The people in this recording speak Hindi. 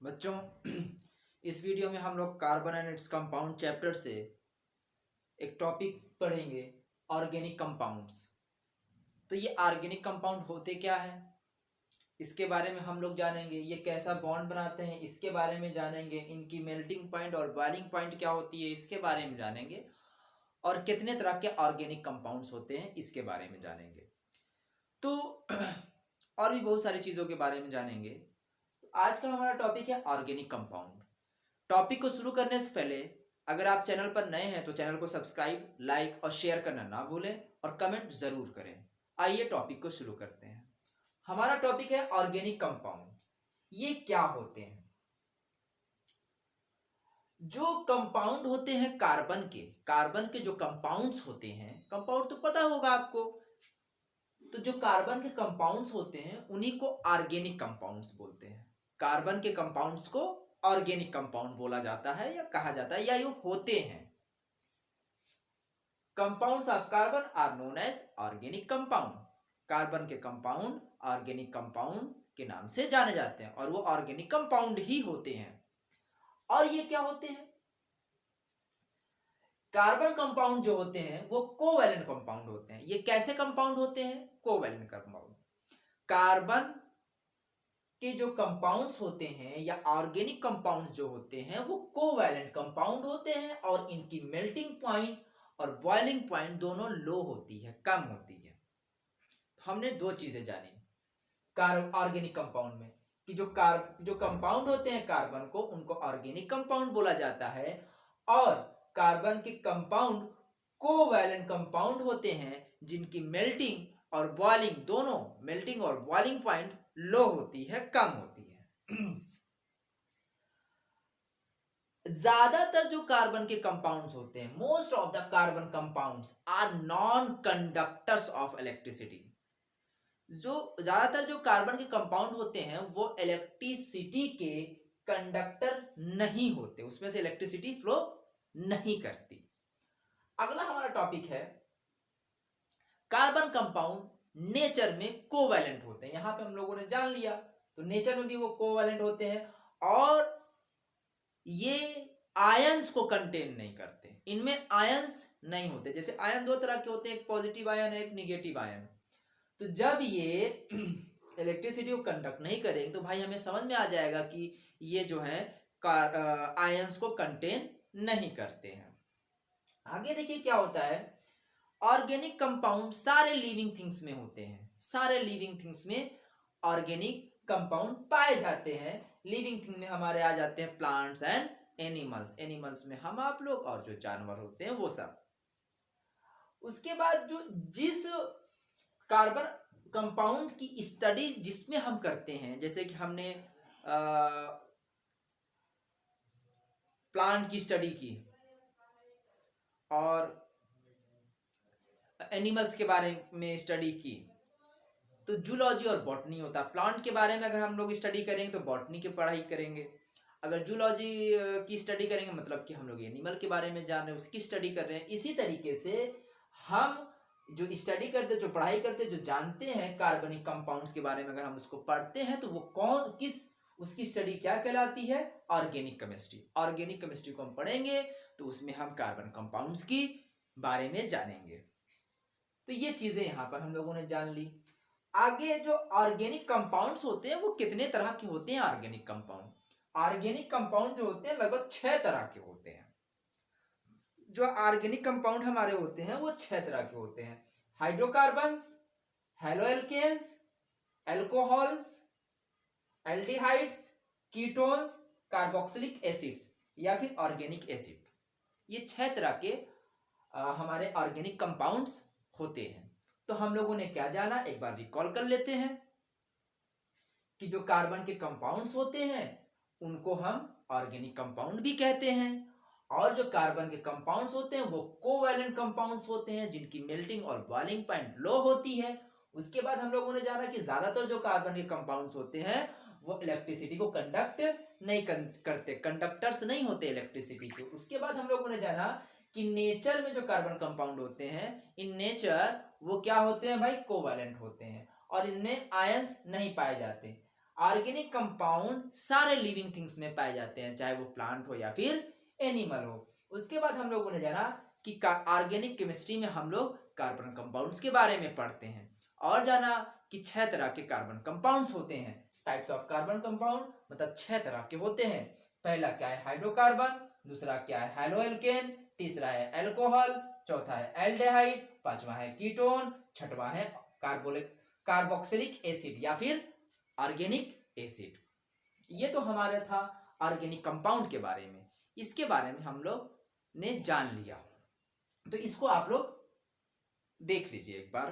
बच्चों इस वीडियो में हम लोग carbon and its compound chapter से एक टॉपिक पढ़ेंगे, ऑर्गेनिक कंपाउंड्स। तो ये ऑर्गेनिक कंपाउंड होते क्या है, इसके बारे में हम लोग जानेंगे। ये कैसा बॉन्ड बनाते हैं इसके बारे में जानेंगे। इनकी मेल्टिंग पॉइंट और बॉइलिंग पॉइंट क्या होती है इसके बारे में जानेंगे। और कितने तरह के ऑर्गेनिक कंपाउंड्स होते हैं इसके बारे में जानेंगे। तो और भी बहुत सारी चीज़ों के बारे में जानेंगे। आज का हमारा टॉपिक है ऑर्गेनिक कंपाउंड। टॉपिक को शुरू करने से पहले अगर आप चैनल पर नए हैं तो चैनल को सब्सक्राइब, लाइक और शेयर करना ना भूलें और कमेंट जरूर करें। आइए टॉपिक को शुरू करते हैं। हमारा टॉपिक है ऑर्गेनिक कंपाउंड। ये क्या होते हैं? जो कंपाउंड होते हैं कार्बन के जो कंपाउंड्स होते हैं, कंपाउंड तो पता होगा आपको। तो जो कार्बन के कंपाउंड्स होते हैं उन्हीं को ऑर्गेनिक कंपाउंड्स बोलते हैं। कार्बन के कंपाउंड्स को ऑर्गेनिक कंपाउंड बोला जाता है या कहा जाता है या ये होते हैं। Compounds of carbon are known as organic compound. Carbon के कंपाउंड ऑर्गेनिक कंपाउंड के नाम से जाने जाते हैं और वो ऑर्गेनिक कंपाउंड ही होते हैं। और ये क्या होते हैं? कार्बन कंपाउंड जो होते हैं वो कोवैलेंट कंपाउंड होते हैं। ये कैसे कंपाउंड होते हैं? Covalent compound. कार्बन के जो कंपाउंड्स होते हैं या ऑर्गेनिक कंपाउंड्स जो होते हैं वो कोवैलेंट कंपाउंड होते हैं और इनकी मेल्टिंग पॉइंट और बॉइलिंग पॉइंट दोनों लो होती है, कम होती है। तो हमने दो चीजें जानी ऑर्गेनिक कंपाउंड में कि जो कंपाउंड होते हैं कार्बन को, उनको ऑर्गेनिक कंपाउंड बोला जाता है। और कार्बन के कंपाउंड कोवैलेंट कंपाउंड होते हैं जिनकी मेल्टिंग और बॉइलिंग दोनों, मेल्टिंग और बॉइलिंग पॉइंट लो होती है, कम होती है। ज्यादातर जो कार्बन के कंपाउंड्स होते हैं, most of the carbon compounds are non conductors of electricity. जो ज्यादातर जो कार्बन के कंपाउंड होते हैं वो इलेक्ट्रिसिटी के कंडक्टर नहीं होते, उसमें से इलेक्ट्रिसिटी फ्लो नहीं करती। अगला हमारा टॉपिक है कार्बन कंपाउंड नेचर में कोवैलेंट होते हैं। यहां पे हम लोगों ने जान लिया, तो नेचर में भी वो कोवैलेंट होते हैं और ये आयंस को कंटेन नहीं करते, इनमें आयंस नहीं होते। जैसे आयन दो तरह के होते हैं, एक पॉजिटिव आयन है, एक निगेटिव आयन। तो जब ये इलेक्ट्रिसिटी को कंडक्ट नहीं करेंगे तो भाई हमें समझ में आ जाएगा कि ये जो है आयंस को कंटेन नहीं करते हैं। आगे देखिए क्या होता है। ऑर्गेनिक कंपाउंड सारे लिविंग थिंग्स में होते हैं, सारे लिविंग थिंग्स में ऑर्गेनिक कंपाउंड पाए जाते हैं। लिविंग थिंग में हमारे आ जाते हैं प्लांट्स एंड एनिमल्स। एनिमल्स में हम आप लोग और जो जानवर होते हैं वो सब। उसके बाद जो जिस कार्बन कंपाउंड की स्टडी जिसमें हम करते हैं, जैसे कि हमने प्लांट की स्टडी की और एनिमल्स के बारे में स्टडी की, तो जूलॉजी और बॉटनी होता है। प्लांट के बारे में अगर हम लोग स्टडी करेंगे तो बॉटनी की पढ़ाई करेंगे। अगर जूलॉजी की स्टडी करेंगे मतलब कि हम लोग एनिमल के बारे में जान रहे हैं, उसकी स्टडी कर रहे हैं। इसी तरीके से हम जो स्टडी करते, जो पढ़ाई करते, जो जानते हैं कार्बनिक कंपाउंड्स के बारे में, अगर हम उसको पढ़ते हैं तो वो कौन किस उसकी स्टडी क्या कहलाती है? Organic chemistry. ऑर्गेनिक केमिस्ट्री को हम पढ़ेंगे तो उसमें हम कार्बन कंपाउंड्स की बारे में जानेंगे। तो ये चीजें यहां पर हम लोगों ने जान ली। आगे जो ऑर्गेनिक कंपाउंड्स होते हैं वो कितने तरह के होते हैं? ऑर्गेनिक कंपाउंड, ऑर्गेनिक कंपाउंड जो होते हैं लगभग 6 तरह के होते हैं। जो ऑर्गेनिक कंपाउंड हमारे होते हैं वो 6 तरह के होते हैं। Hydrocarbons, haloalkanes, alcohols, aldehydes, ketones, carboxylic acids या फिर ऑर्गेनिक एसिड। ये 6 तरह के हमारे ऑर्गेनिक कंपाउंड्स होते हैं। तो हम लोगों ने क्या जाना, एक बार रिकॉल कर लेते हैं कि जो कार्बन के कंपाउंड्स होते हैं उनको हम ऑर्गेनिक कंपाउंड भी कहते हैं। और जो कार्बन के कंपाउंड्स होते हैं वो कोवैलेंट कंपाउंड्स होते हैं जिनकी मेल्टिंग और बॉइलिंग पॉइंट लो होती है। उसके बाद हम लोगों ने जाना कि ज्यादातर जो कार्बन के कंपाउंड्स होते हैं वो इलेक्ट्रिसिटी को कंडक्ट नहीं करते, कंडक्टर्स नहीं होते इलेक्ट्रिसिटी के। उसके बाद हम लोगों ने जाना कि नेचर में जो कार्बन कंपाउंड होते हैं, इन नेचर वो क्या होते हैं भाई? कोवैलेंट होते हैं और इनमें आयंस नहीं पाए जाते। ऑर्गेनिक कंपाउंड सारे लिविंग थिंग्स में पाए जाते हैं, चाहे वो प्लांट हो या फिर एनिमल हो। उसके बाद हम लोगों ने जाना कि ऑर्गेनिक केमिस्ट्री में हम लोग कार्बन कंपाउंड्स के बारे में पढ़ते हैं, और जाना कि 6 तरह के कार्बन कंपाउंड्स होते हैं। टाइप्स ऑफ कार्बन कंपाउंड मतलब 6 तरह के होते हैं। पहला क्या है, हाइड्रोकार्बन। दूसरा क्या है, हेलोएल्केन। तीसरा है अल्कोहल। चौथा है एल्डेहाइड। पांचवा है कीटोन। छठवां है कार्बोक्सिलिक एसिड या फिर ऑर्गेनिक एसिड। ये तो हमारा था ऑर्गेनिक कंपाउंड के बारे में। इसके बारे में हम लोग ने जान लिया, तो इसको आप लोग देख लीजिए एक बार।